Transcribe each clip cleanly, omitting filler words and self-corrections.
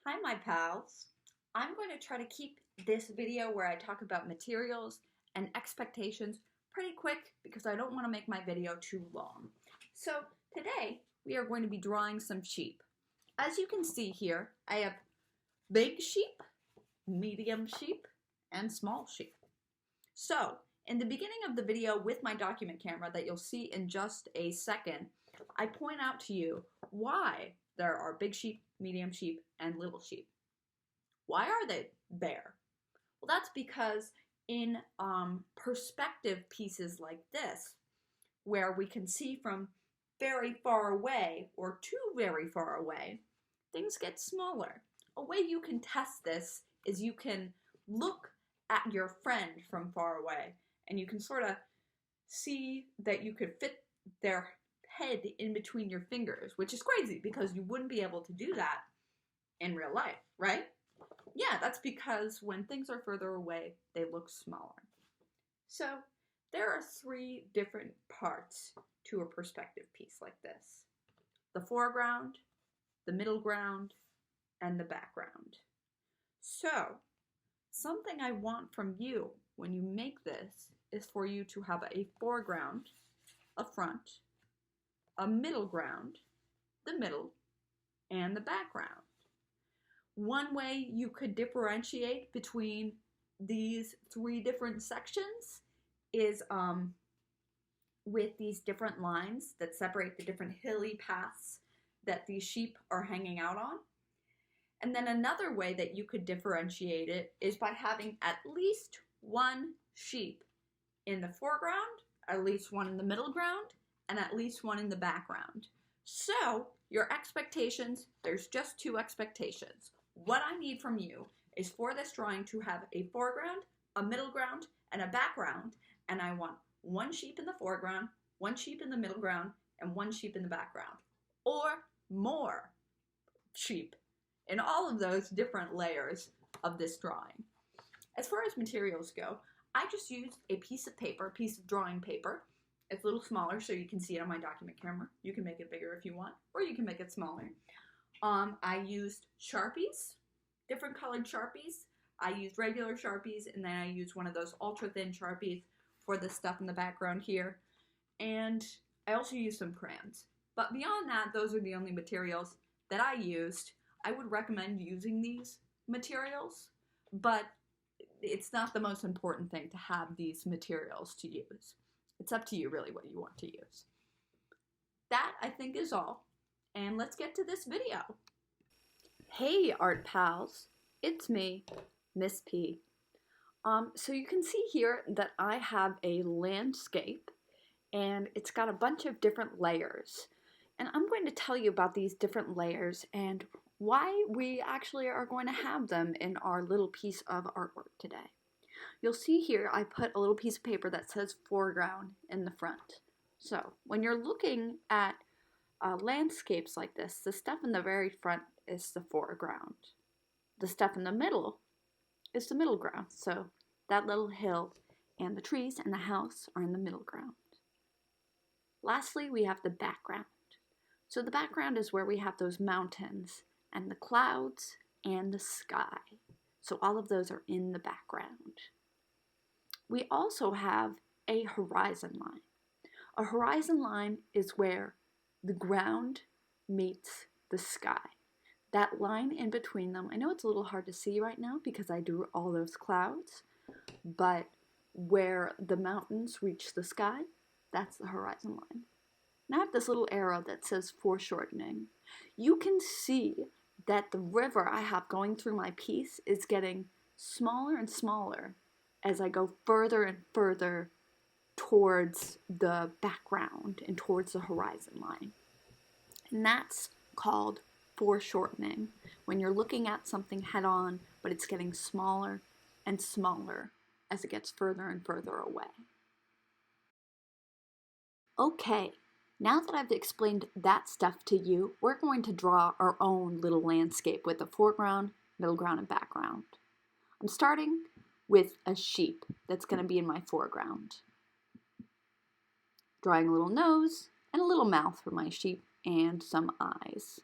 Hi, my pals. I'm going to try to keep this video where I talk about materials and expectations pretty quick because I don't want to make my video too long. So today we are going to be drawing some sheep. As you can see here, I have big sheep, medium sheep, and small sheep. So in the beginning of the video with my document camera that you'll see in just a second, I point out to you why there are big sheep, medium sheep, and little sheep. Why are they there? Well, that's because in perspective pieces like this, where we can see from very far away or too very far away, things get smaller. A way you can test this is you can look at your friend from far away and you can sort of see that you could fit their head in between your fingers, which is crazy because you wouldn't be able to do that in real life, right? Yeah, that's because when things are further away, they look smaller. So there are three different parts to a perspective piece like this: the foreground, the middle ground, and the background. So something I want from you when you make this is for you to have a foreground, a front, a middle ground, the middle, and the background. One way you could differentiate between these three different sections is with these different lines that separate the different hilly paths that these sheep are hanging out on. And then another way that you could differentiate it is by having at least one sheep in the foreground, at least one in the middle ground, and at least one in the background. So your expectations, there's just two expectations. What I need from you is for this drawing to have a foreground, a middle ground, and a background, and I want one sheep in the foreground, one sheep in the middle ground, and one sheep in the background, or more sheep in all of those different layers of this drawing. As far as materials go, I just used a piece of paper, a piece of drawing paper. It's a little smaller so you can see it on my document camera. You can make it bigger if you want, or you can make it smaller. I used Sharpies, different colored Sharpies. I used regular Sharpies, and then I used one of those ultra thin Sharpies for the stuff in the background here. And I also used some crayons. But beyond that, those are the only materials that I used. I would recommend using these materials, but it's not the most important thing to have these materials to use. It's up to you really what you want to use. That, I think, is all. And let's get to this video. Hey, art pals. It's me, Miss P. So you can see here that I have a landscape, and it's got a bunch of different layers. And I'm going to tell you about these different layers and why we actually are going to have them in our little piece of artwork today. You'll see here I put a little piece of paper that says foreground in the front. So when you're looking at landscapes like this, the stuff in the very front is the foreground. The stuff in the middle is the middle ground. So that little hill and the trees and the house are in the middle ground. Lastly, we have the background. So the background is where we have those mountains and the clouds and the sky. So all of those are in the background. We also have a horizon line. A horizon line is where the ground meets the sky. That line in between them, I know it's a little hard to see right now because I drew all those clouds, but where the mountains reach the sky, that's the horizon line. Now I have this little arrow that says foreshortening. You can see that the river I have going through my piece is getting smaller and smaller as I go further and further towards the background and towards the horizon line. And that's called foreshortening, when you're looking at something head on, but it's getting smaller and smaller as it gets further and further away. Okay, now that I've explained that stuff to you, we're going to draw our own little landscape with the foreground, middle ground, and background. I'm starting with a sheep that's going to be in my foreground. Drawing a little nose and a little mouth for my sheep and some eyes.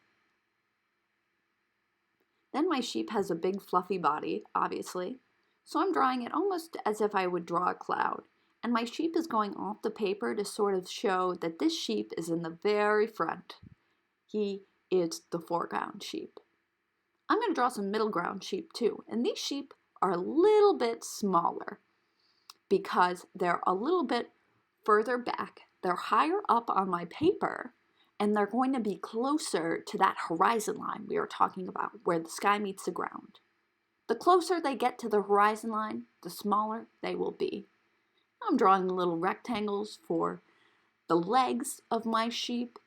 Then my sheep has a big fluffy body, obviously, so I'm drawing it almost as if I would draw a cloud. And my sheep is going off the paper to sort of show that this sheep is in the very front. He is the foreground sheep. I'm going to draw some middle ground sheep too, and these sheep are a little bit smaller because they're a little bit further back. They're higher up on my paper, and they're going to be closer to that horizon line we were talking about, where the sky meets the ground. The closer they get to the horizon line, the smaller they will be. I'm drawing little rectangles for the legs of my sheep,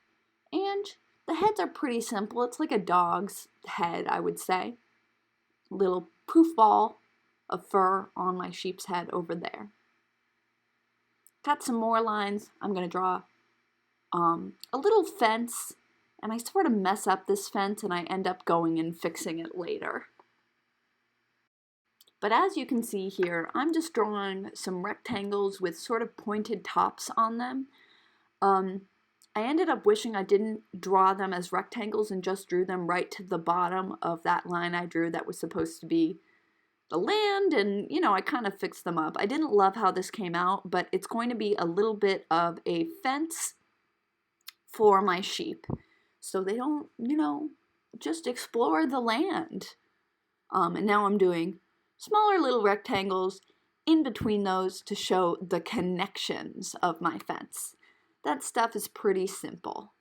and the heads are pretty simple. It's like a dog's head, I would say. Little poof ball of fur on my sheep's head over there. Got some more lines. I'm going to draw a little fence, and I sort of mess up this fence and I end up going and fixing it later. But as you can see here, I'm just drawing some rectangles with sort of pointed tops on them. I ended up wishing I didn't draw them as rectangles and just drew them right to the bottom of that line I drew that was supposed to be the land, and I kind of fixed them up. I didn't love how this came out, but it's going to be a little bit of a fence for my sheep so they don't, just explore the land. And now I'm doing smaller little rectangles in between those to show the connections of my fence. That stuff is pretty simple.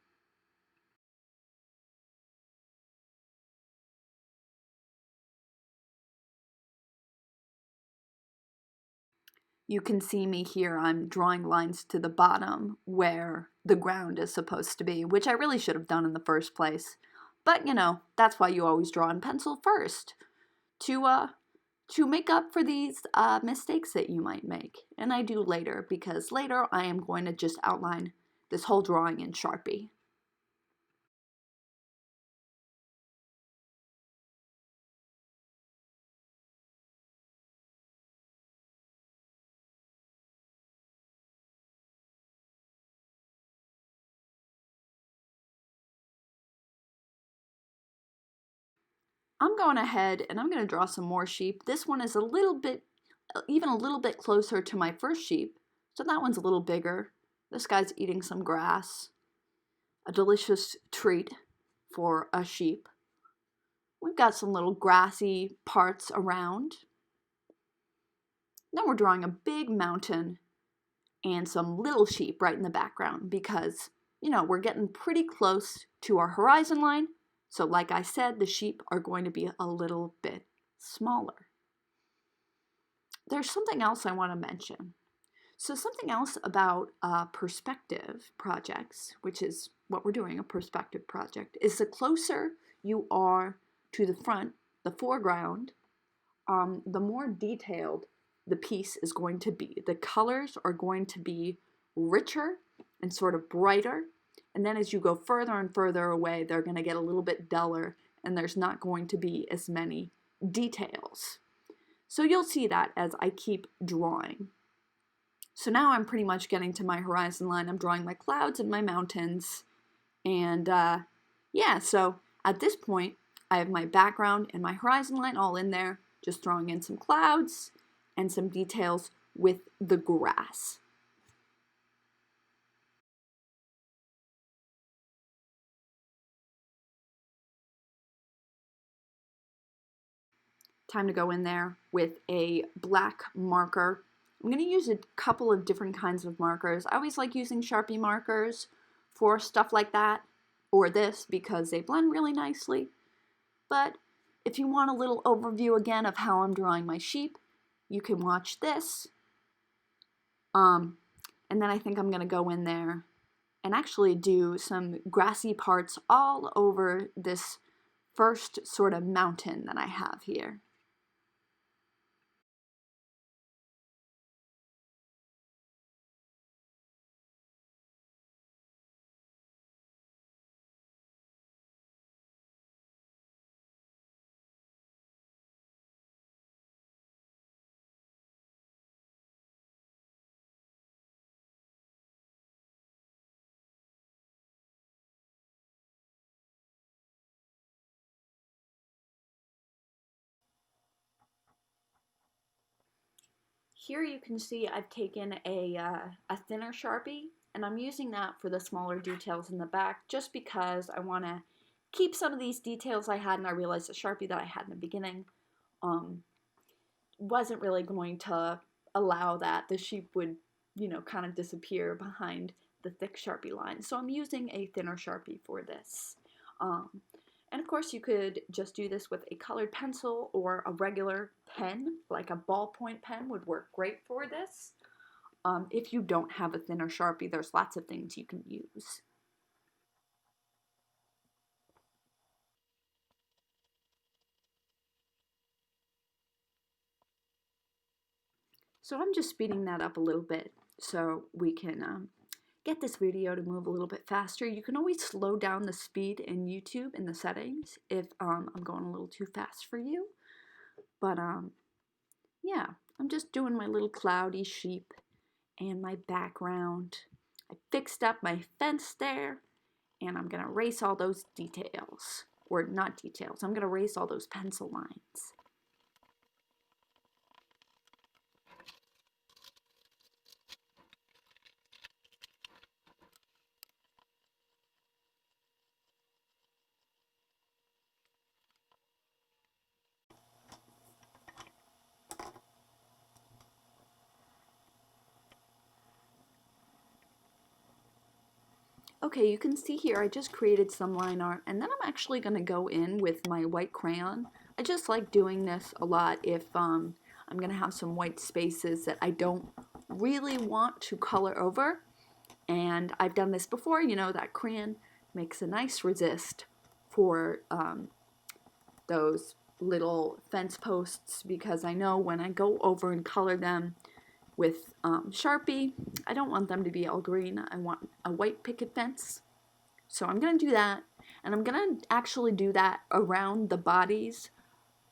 You can see me here, I'm drawing lines to the bottom where the ground is supposed to be, which I really should have done in the first place. But, that's why you always draw in pencil first, to make up for these mistakes that you might make. And I do later, because later I am going to just outline this whole drawing in Sharpie. I'm going ahead and I'm going to draw some more sheep. This one is even a little bit closer to my first sheep. So that one's a little bigger. This guy's eating some grass. A delicious treat for a sheep. We've got some little grassy parts around. Then we're drawing a big mountain and some little sheep right in the background because, we're getting pretty close to our horizon line. So like I said, the sheep are going to be a little bit smaller. There's something else I want to mention. So something else about perspective projects, which is what we're doing, a perspective project, is the closer you are to the front, the foreground, the more detailed the piece is going to be. The colors are going to be richer and sort of brighter. And then as you go further and further away, they're going to get a little bit duller and there's not going to be as many details. So you'll see that as I keep drawing. So now I'm pretty much getting to my horizon line. I'm drawing my clouds and my mountains. And yeah, so at this point, I have my background and my horizon line all in there, just throwing in some clouds and some details with the grass. Time to go in there with a black marker. I'm going to use a couple of different kinds of markers. I always like using Sharpie markers for stuff like that, or this, because they blend really nicely. But if you want a little overview again of how I'm drawing my sheep, you can watch this. And then I think I'm going to go in there and actually do some grassy parts all over this first sort of mountain that I have here. Here you can see I've taken a thinner Sharpie, and I'm using that for the smaller details in the back just because I want to keep some of these details I had, and I realized the Sharpie that I had in the beginning um, wasn't really going to allow that. The sheep would, kind of disappear behind the thick Sharpie line. So I'm using a thinner Sharpie for this. Um, and of course you could just do this with a colored pencil or a regular pen, like a ballpoint pen would work great for this. If you don't have a thinner Sharpie, there's lots of things you can use. So I'm just speeding that up a little bit so we can get this video to move a little bit faster. You can always slow down the speed in YouTube in the settings if I'm going a little too fast for you. But yeah, I'm just doing my little cloudy sheep and my background. I fixed up my fence there, and I'm gonna erase all those details. Or not details, I'm gonna erase all those pencil lines. Okay, you can see here I just created some line art, and then I'm actually going to go in with my white crayon. I just like doing this a lot if I'm going to have some white spaces that I don't really want to color over. And I've done this before, that crayon makes a nice resist for those little fence posts, because I know when I go over and color them with Sharpie, I don't want them to be all green. I want a white picket fence. So I'm going to do that, and I'm going to actually do that around the bodies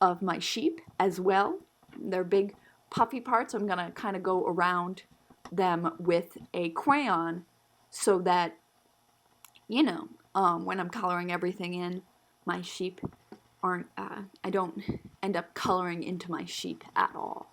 of my sheep as well. They're big puffy parts. I'm going to kind of go around them with a crayon so that, when I'm coloring everything in, my sheep aren't, I don't end up coloring into my sheep at all.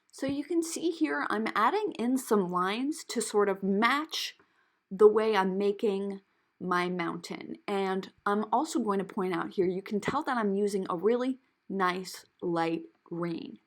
So you can see here I'm adding in some lines to sort of match the way I'm making my mountain. And I'm also going to point out here, you can tell that I'm using a really nice light green.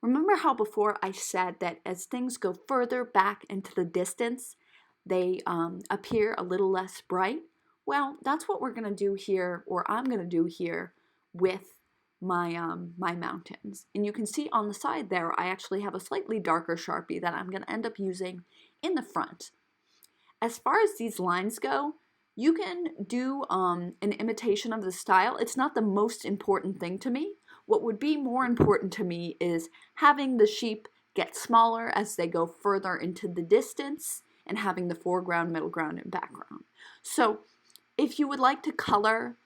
Remember how before I said that as things go further back into the distance, they appear a little less bright? Well, that's what we're going to do here, or I'm going to do here with my mountains. And you can see on the side there, I actually have a slightly darker Sharpie that I'm going to end up using in the front. As far as these lines go, you can do an imitation of the style. It's not the most important thing to me. What would be more important to me is having the sheep get smaller as they go further into the distance and having the foreground, middle ground, and background. So if you would like to color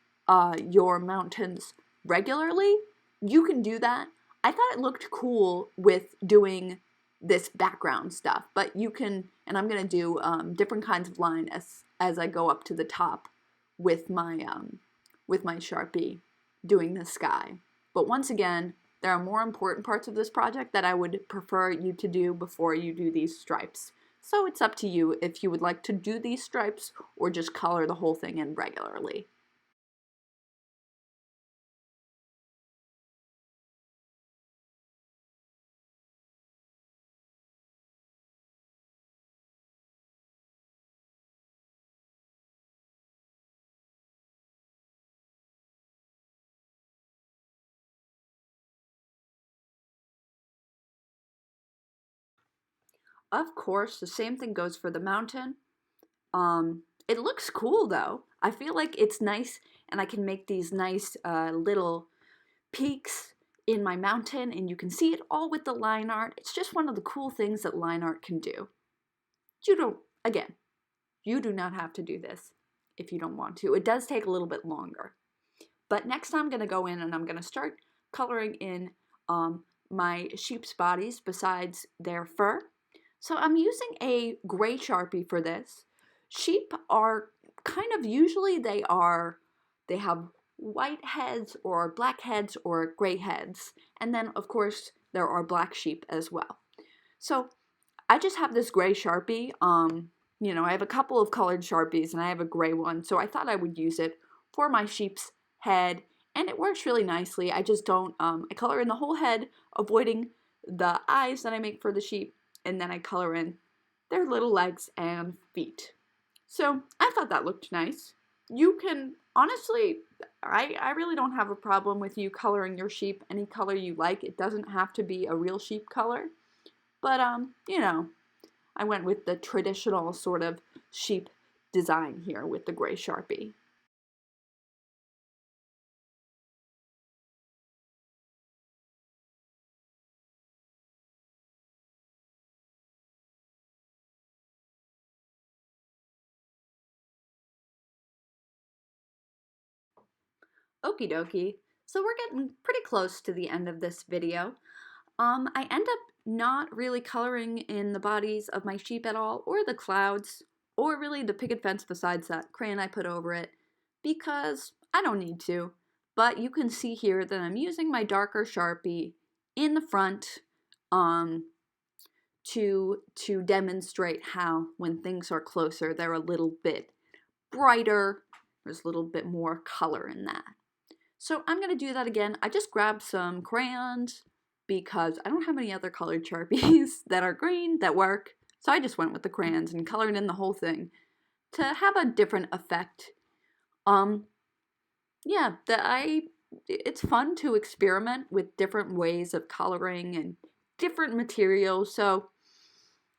your mountains regularly, you can do that. I thought it looked cool with doing this background stuff, but you can, and I'm going to do different kinds of line as I go up to the top with my Sharpie doing the sky. But once again, there are more important parts of this project that I would prefer you to do before you do these stripes. So it's up to you if you would like to do these stripes or just color the whole thing in regularly. Of course, the same thing goes for the mountain. It looks cool though. I feel like it's nice, and I can make these nice little peaks in my mountain, and you can see it all with the line art. It's just one of the cool things that line art can do. Again, you do not have to do this if you don't want to. It does take a little bit longer. But next time I'm going to go in and I'm going to start coloring in my sheep's bodies besides their fur. So I'm using a gray Sharpie for this. Sheep are kind of, usually they have white heads or black heads or gray heads. And then of course there are black sheep as well. So I just have this gray Sharpie. I have a couple of colored Sharpies and I have a gray one. So I thought I would use it for my sheep's head. And it works really nicely. I just don't, I color in the whole head, avoiding the eyes that I make for the sheep. And then I color in their little legs and feet. So I thought that looked nice. You can, honestly, I really don't have a problem with you coloring your sheep any color you like. It doesn't have to be a real sheep color. But, I went with the traditional sort of sheep design here with the gray Sharpie. Okie dokie. So we're getting pretty close to the end of this video. I end up not really coloring in the bodies of my sheep at all, or the clouds, or really the picket fence besides that crayon I put over it, because I don't need to. But you can see here that I'm using my darker Sharpie in the front to demonstrate how when things are closer, they're a little bit brighter. There's a little bit more color in that. So I'm going to do that again. I just grabbed some crayons because I don't have any other colored Sharpies that are green that work. So I just went with the crayons and colored in the whole thing to have a different effect. Yeah, it's fun to experiment with different ways of coloring and different materials. So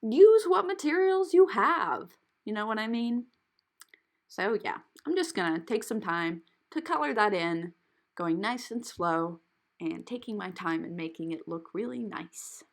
use what materials you have. You know what I mean? So yeah, I'm just gonna take some time to color that in, going nice and slow, and taking my time and making it look really nice.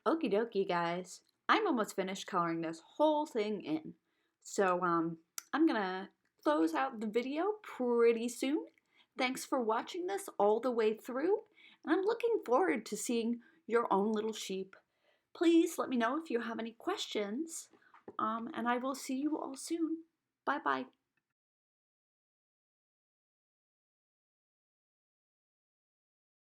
Okie dokie, guys. I'm almost finished coloring this whole thing in. So, I'm gonna close out the video pretty soon. Thanks for watching this all the way through, and I'm looking forward to seeing your own little sheep. Please let me know if you have any questions, and I will see you all soon. Bye-bye.